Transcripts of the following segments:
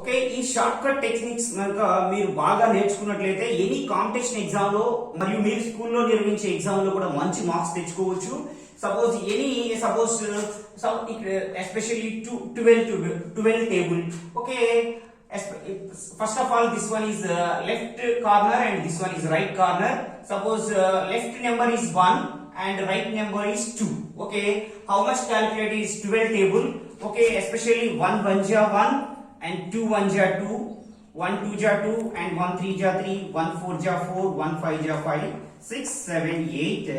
Okay, ఈ short cut techniques కనుక మీరు బాగా నేర్చుకున్నట్లయితే ఎనీ కాంపిటీషన్ ఎగ్జామ్ లో మరియు మీరు స్కూల్లో నిర్వహించే ఎగ్జామ్ లో కూడా మంచి మార్క్స్ తెచ్చుకోవచ్చు. Suppose especially 12 table. Okay, first of all this one is left corner and this one is right corner. Suppose left number is 1 and right number is 2. Okay, how much calculate is 12 table? Okay, especially 1 1 ja 1 and 2 1 ja 2, 1 2 ja 2 and 1 3 ja 3, 1 4 ja 4, 1 5 ja 5, 6 7 8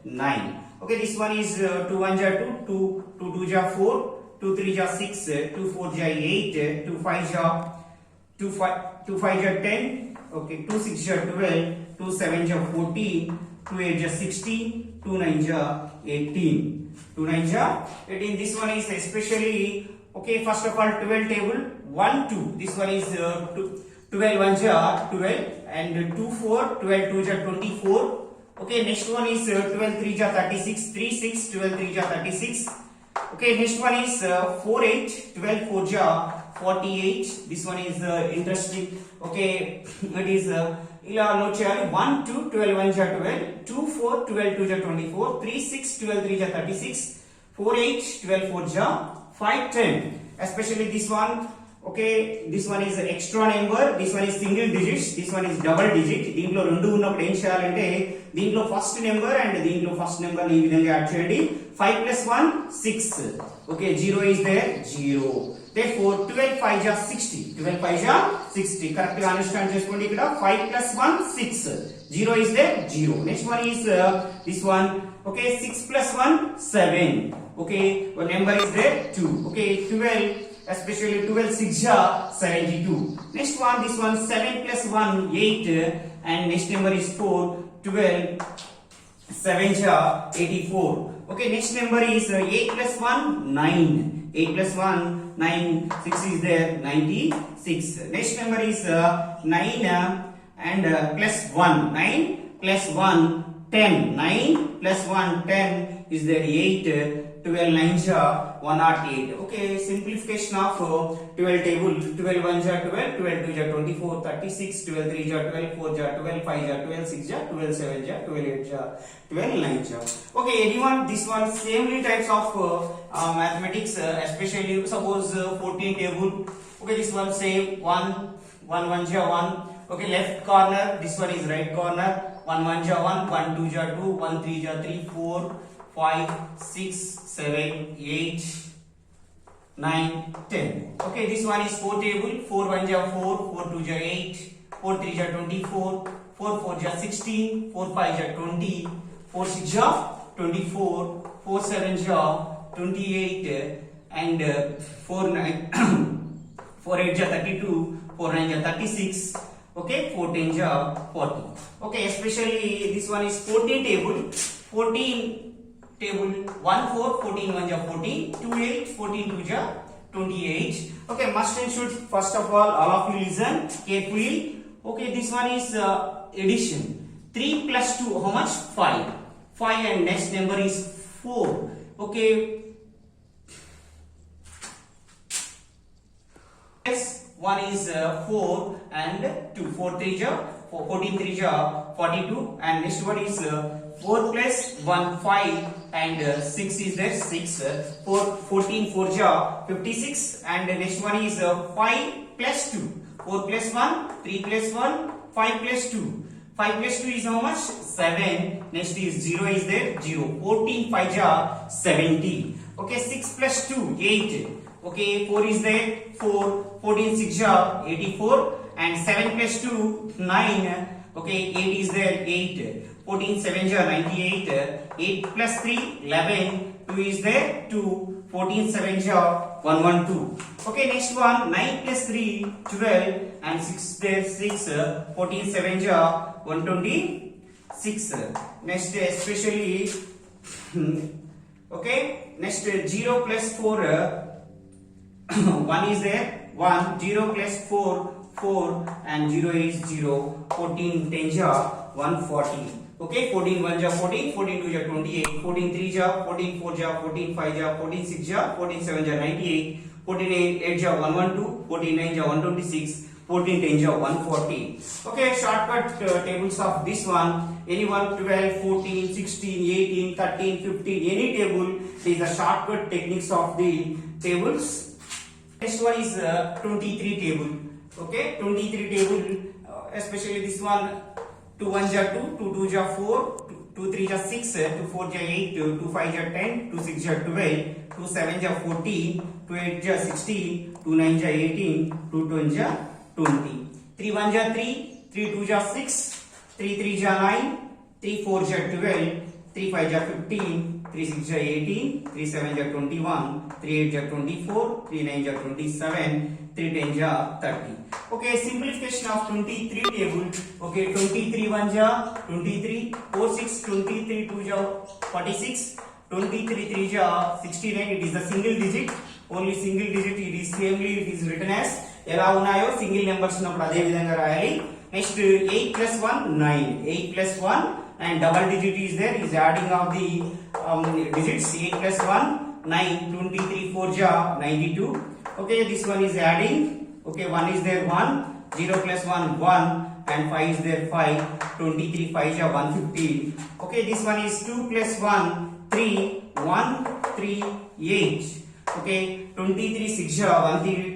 9. Okay, this one is 2 1 ja 2, 2 2 ja 4, 2 3 ja 6, 2 4 ja 8, 2 5 ja 10. Okay, 2 6 ja 12, 2 7 ja 14, 2 8 ja 16, 2 9 ja 18. 2 9 ja 18. This one is especially, okay, first of all 12 table 1 2. This one is 12 1 ja 12 and 2 4, 12 2 ja 24. Okay, next one is 12 3 ja 36, 3 6, 12 3 ja 36. Okay, next one is 4 8, 12 4 ja 48. This one is interesting. Okay, it is ఇలా note చేయాలి. 1 2 12 1 ja 12, 2 4 12 2 ja 24, 3 6 12 3 ja 36, 4 8 12 4 ja 5 10. Especially this one. Okay, this one is extra number, this one is single digits, this one is double digit. దీంట్లో రెండు ఉన్నప్పుడు ఏం చేయాలంటే దీంట్లో first number and దీంట్లో first number ని ఈ విధంగా యాడ్ చేయండి. 5 plus 1 6. Okay, 0 is there, 0. Therefore 12 5 ja 60, 12 5 ja 60. Correct గా అండర్స్టాండ్ చేసుకోండి. ఇక్కడ 5 plus 1 6, 0 is there, 0. Next one is this one. Okay, 6 plus 1 7. Okay, one number is there, 2. Okay, 12, especially 12 6 ja 72. Next one, this one 7 plus 1 8 and next number is 4, 12 7 ja 84. Okay, next number is 8 plus 1 9, 8 plus 1 9, 6 is there, 96. Next number is 9 and plus 1, 9 plus 1 10, 9 plus 1 10 is there, 8, 12 9 ja 108. Okay, simplification of 12 table. 12 1 ja 12, 12 2 ja 24, 36, 12 3 ja 12, 4 ja 12, 5 ja 12, 6 ja 12, 7 ja 12, 8 ja 12, 9 ja. Okay, anyone, this one samely types of mathematics, especially suppose 14 table. Okay, this one say 1 1 1 ja 1. Okay, left corner, this one is right corner. 1 1 ja 1, 1 2 ja 2, 1 3 ja 3, 4 5 6 7 8 9 10. Okay, this one is 4 table. 4 1 ja 4, 4 2 ja 8, 4 3 ja 24, 4 4 ja 16, 4 5 ja 20, 4 6 ja 24, 4 7 ja 28 and 4 9 4 8 ja 32, 4 9 ja 36. Okay, 4 10 ja 40. Okay, especially this one is 14 table. 14 table 1 4, 14 1 ja 14, 2 8, 14 2 ja 28. Okay, must and should, first of all of you listen carefully. Okay, this one is addition. 3 plus 2 how much? 5 and next number is 4. Okay, yes, one is 4 and 2, 4 3 ja 14 3 ja 42 and next one is 4 plus 1 5 and 6 is there, 6, 14 4 ja 56 and next one is 5 plus 2, 4 plus 1, 3 plus 1, 5 plus 2, 5 plus 2 is how much? 7. Next is 0 is there, 0. 14 5 ja 70. Okay, 6 plus 2 8. Okay, 4 is there, 4, 14 6 ja 84 and 7 plus 2 9. Okay, 8 is there, 8, 14 7 ja 98, 8 plus 3 11, 2 is there, 2, 14 7 ja 112. Okay, next one 9 plus 3 12 and 6 there, 6, 14 7 ja 126. Next especially okay, next 0 plus 4 1 is there, 1, 0 plus 4 4 and 0 is 0, 14 10 ja 140. Okay, 14 1 ja 14, 14 2 ja 28, 14 3 ja 14 4 ja 14 5 ja 14 6 ja 14 7 ja 98, 14 8 ja 112, 14 9 ja 126, 14 10 ja 140. Okay, shortcut tables of this one. Any one 12, 14, 16, 18, 13, 15, any table is the shortcut techniques of the tables. Next one is 23 table. Okay, 23 table, especially this one. 2 1 ja 2, 2 2 ja 4, 2 3 ja 6, 2 4 ja 8, 2 5 ja 10, 2 6 ja 12, 2 7 ja 14, 2 8 ja 16, 2 9 ja 18, 2 10 ja 20. 3 1 ja 3, 3 2 ja 6, 3 3 ja 9, 3 4 ja 12, 3 5 ja 15, 3 6 ja 18, 3 7 ja 21, 3 8 ja 24, 3 9 ja 27, 3 10 ja 30. Okay, simplification of 23 table. Okay, 23 1 ja 23, 4 6, 23 2 ja 46, 23 3 ja 69. It is the single digit, only single digit. It is samely it is written as ఎలా ఉన్నాయో single numbers ఉన్నప్పుడు అదే విధంగా రాయాలి. Next 8 plus 1 9, 8 plus 1 and double digit is there, is adding of the digits. 8 plus 1 9, 23 4 ja 92. Okay, this one is adding. Okay, 1 is there 1, 0 plus 1 1 and 5 is there 5, 23 5 ja 150. Okay, this one is 2 plus 1 3, 1 3 8. Okay, 23 6 ja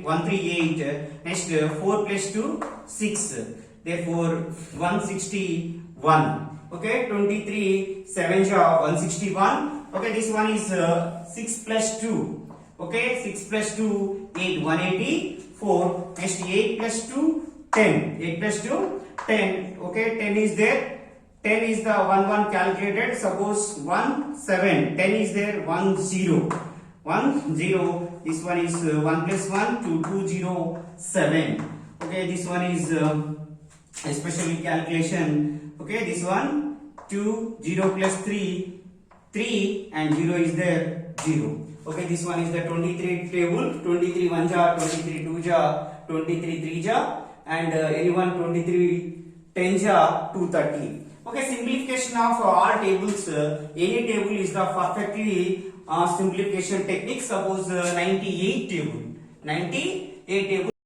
138. Next 4 plus 2 6, therefore 161. Okay, 23 7 ja 161. Okay, this one is 6 plus 2. Okay, 6 plus 2 8, 184. Next 8 plus 2 10, 8 plus 2 10. Okay, 10 is there, 10 is the 1 calculated. Suppose 1 7, 10 is there 1 0, 1 0. This one is 1 plus 1 2, 2 0 7. Okay, this one is especially calculation. Okay, this one 2 0 plus 3 3 and 0 is there 0. Okay, this one is the 23 table. 23 1 ja, 23 2 ja, 23 3 ja and anyone 23 10 ja 230. Okay, simplification of all tables. Any table is the perfectly simplification technique. Suppose 98 table. 98 table.